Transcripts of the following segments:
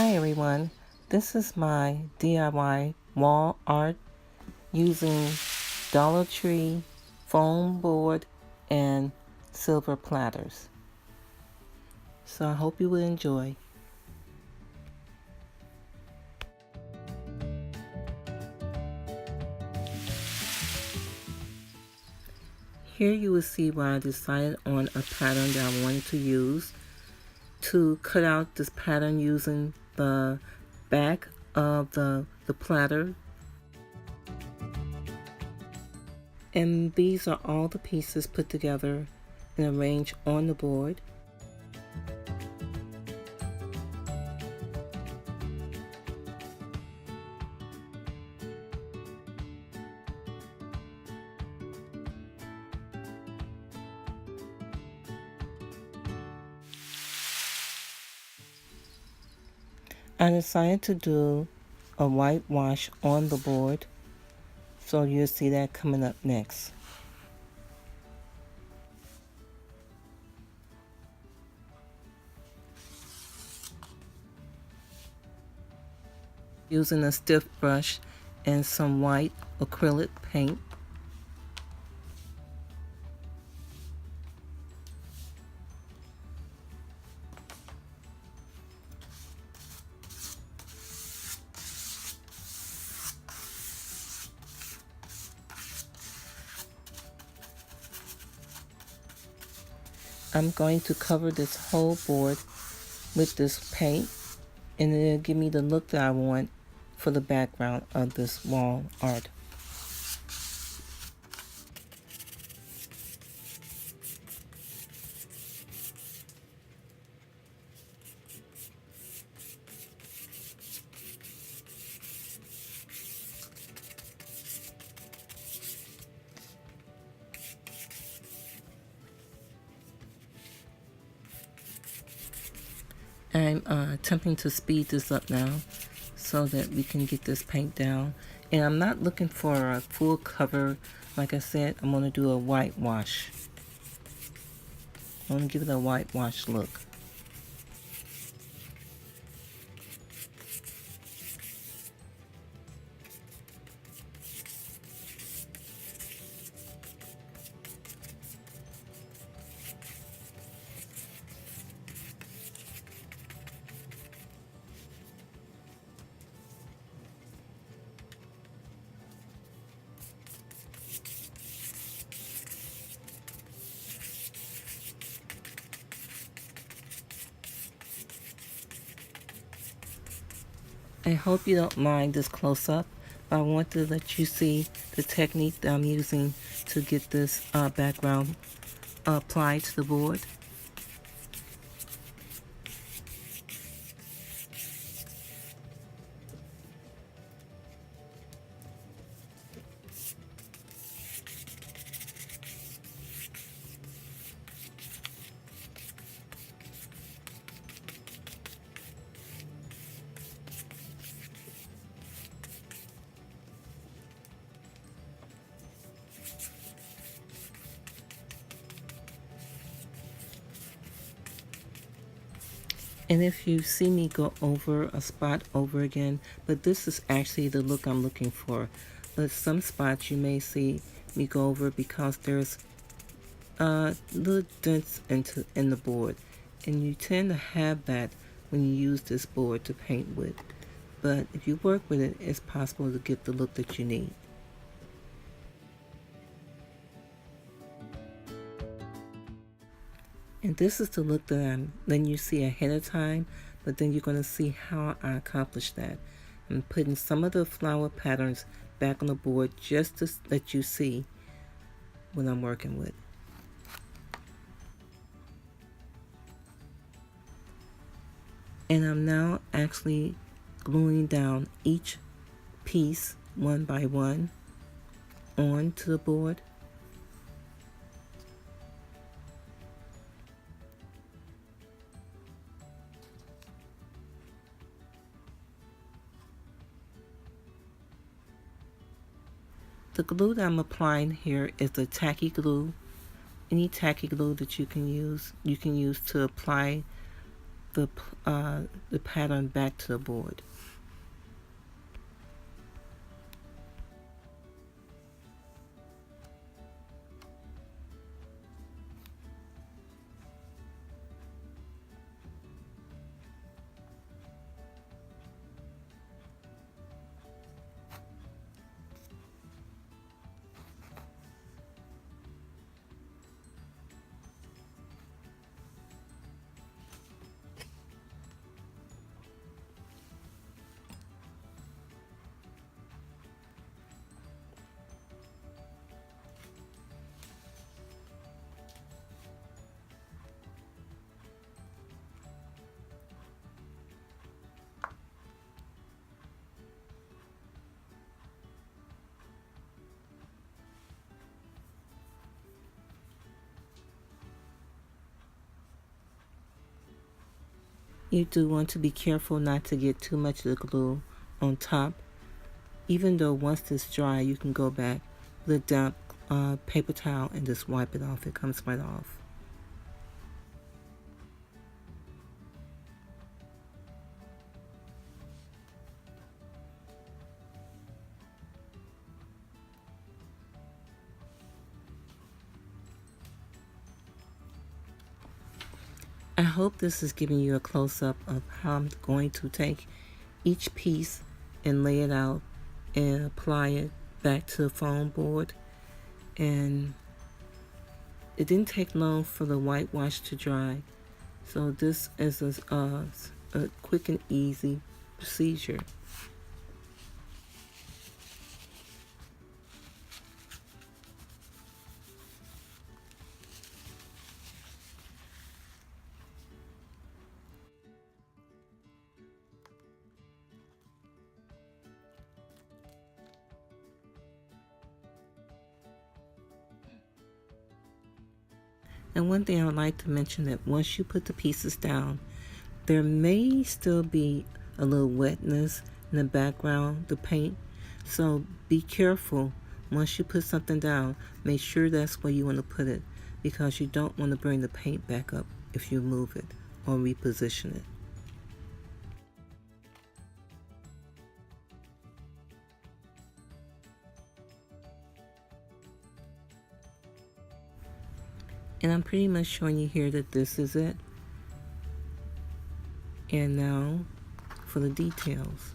Hi everyone, this is my DIY wall art using Dollar Tree foam board and silver platters. So I hope you will enjoy. Here you will see why I decided on a pattern that I wanted to use to cut out this pattern using the back of the platter. And these are all the pieces put together and arranged on the board. I decided to do a whitewash on the board, so you'll see that coming up next. Using a stiff brush and some white acrylic paint. I'm going to cover this whole board with this paint, and it'll give me the look that I want for the background of this wall art. I'm attempting to speed this up now so that we can get this paint down. And I'm not looking for a full cover. Like I said, I'm going to do a whitewash. I'm going to give it a whitewash look. I hope you don't mind this close-up, but I want to let you see the technique that I'm using to get this background applied to the board. And if you see me go over a spot over again, but this is actually the look I'm looking for. But some spots you may see me go over because there's little dents in the board. And you tend to have that when you use this board to paint with. But if you work with it, it's possible to get the look that you need. And this is the look that I'm letting you see ahead of time, but then you're going to see how I accomplish that. I'm putting some of the flower patterns back on the board just to let you see what I'm working with. And I'm now actually gluing down each piece one by one onto the board. The glue that I'm applying here is the tacky glue. Any tacky glue that you can use to apply the pattern back to the board. You do want to be careful not to get too much of the glue on top. Even though once it's dry, you can go back with a damp paper towel and just wipe it off. It comes right off. I hope this is giving you a close-up of how I'm going to take each piece and lay it out and apply it back to the foam board. And it didn't take long for the whitewash to dry, so this is a quick and easy procedure. And one thing I would like to mention that once you put the pieces down, there may still be a little wetness in the background, the paint. So be careful once you put something down. Make sure that's where you want to put it, because you don't want to bring the paint back up if you move it or reposition it. And I'm pretty much showing you here that this is it. And now for the details.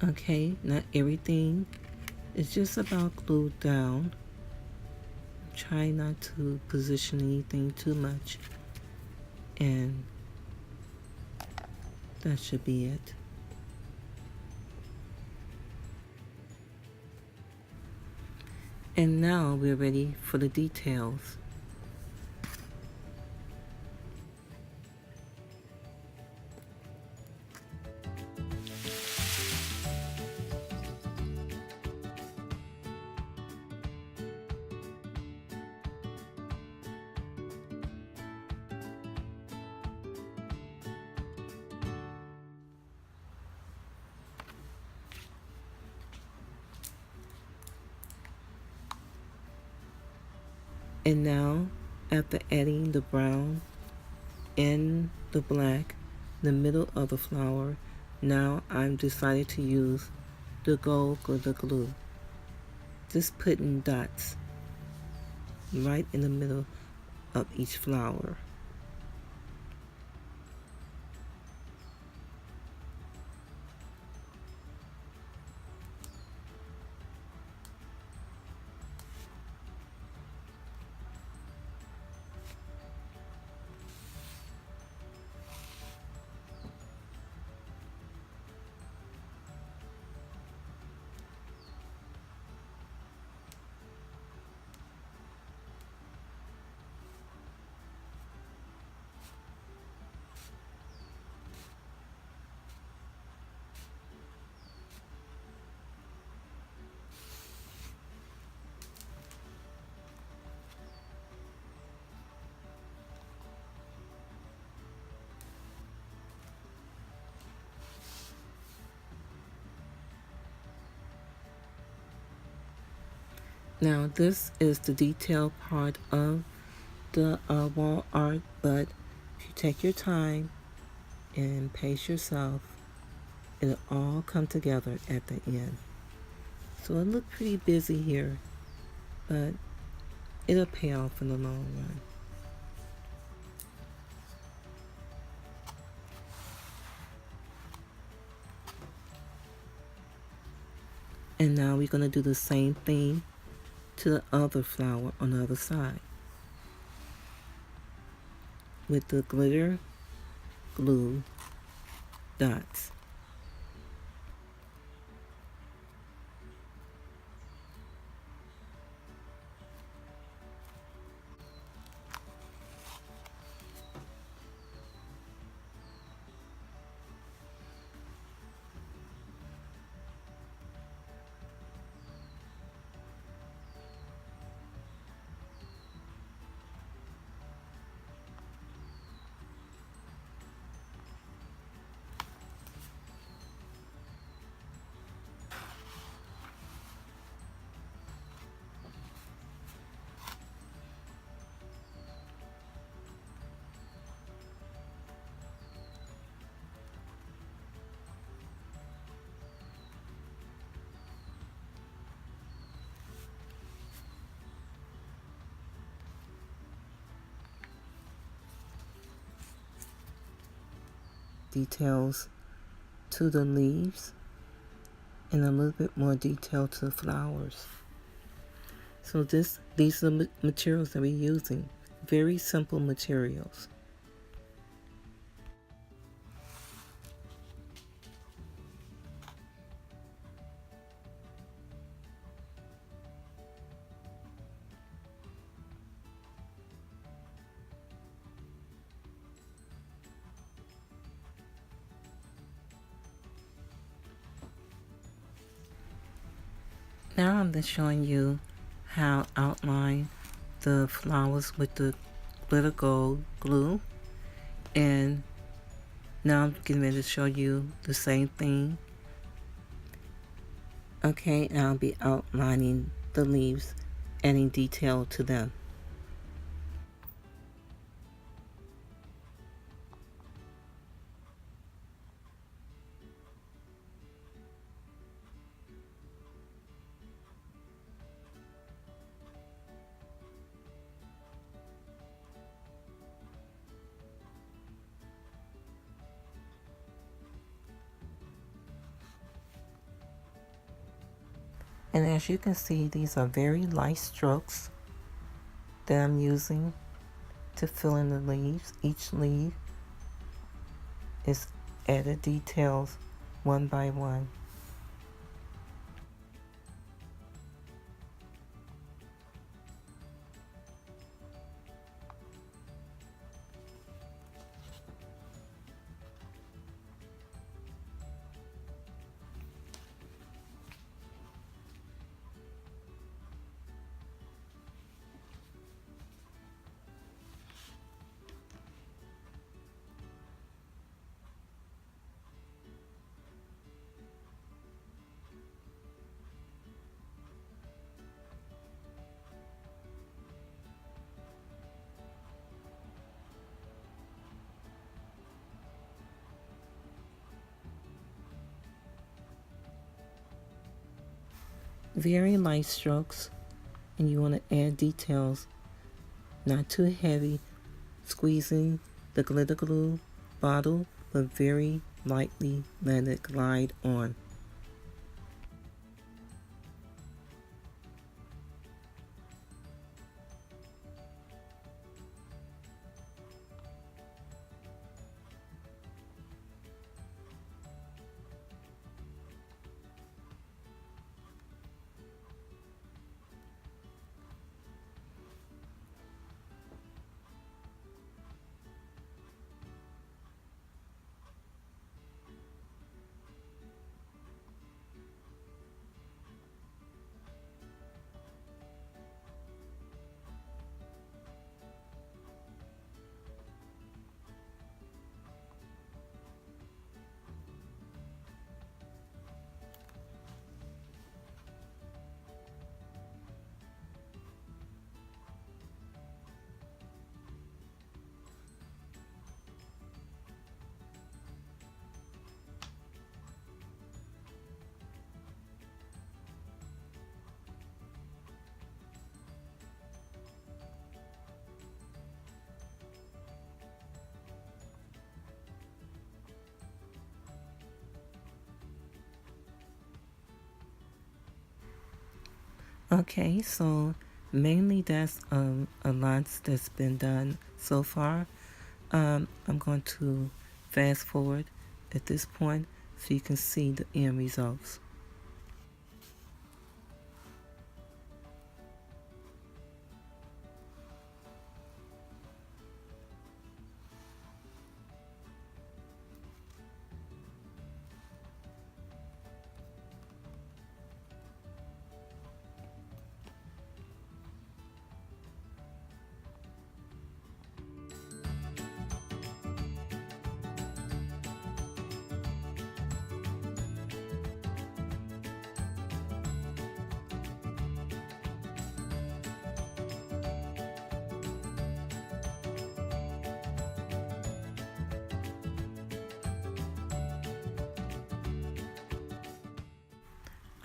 Okay, not everything is just about glued down. Try not to position anything too much, and that should be it. And now we're ready for the details. And now, after adding the brown and the black in the middle of the flower, now I'm decided to use the gold glitter glue. Just putting dots right in the middle of each flower. Now this is the detail part of the wall art, but if you take your time and pace yourself, it'll all come together at the end. So it looked pretty busy here, but it'll pay off in the long run. And now we're going to do the same thing to the other flower on the other side with the glitter glue dots. Details to the leaves and a little bit more detail to the flowers. So these are the materials that we're using. Very simple materials. Now I'm just showing you how to outline the flowers with the glitter gold glue, and now I'm getting ready to show you the same thing. Okay, and I'll be outlining the leaves, adding detail to them. And as you can see, these are very light strokes that I'm using to fill in the leaves. Each leaf is added details one by one. Very light strokes, and you want to add details, not too heavy, squeezing the glitter glue bottle, but very lightly let it glide on. Okay, so mainly that's a lot that's been done so far. I'm going to fast forward at this point so you can see the end results.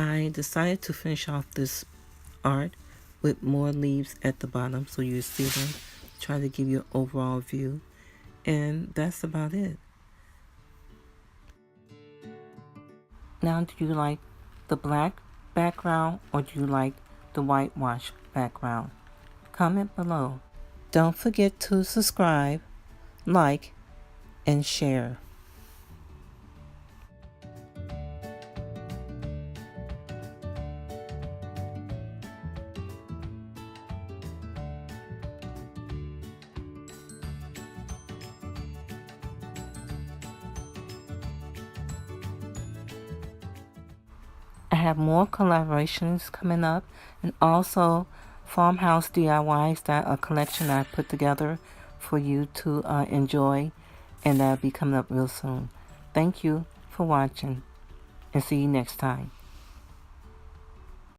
I decided to finish off this art with more leaves at the bottom so you see them. Try to give you an overall view. And that's about it. Now, do you like the black background or do you like the whitewash background? Comment below. Don't forget to subscribe, like, and share. I have more collaborations coming up, and also farmhouse DIYs, that a collection I put together for you to enjoy, and that'll be coming up real soon. Thank you for watching, and see you next time.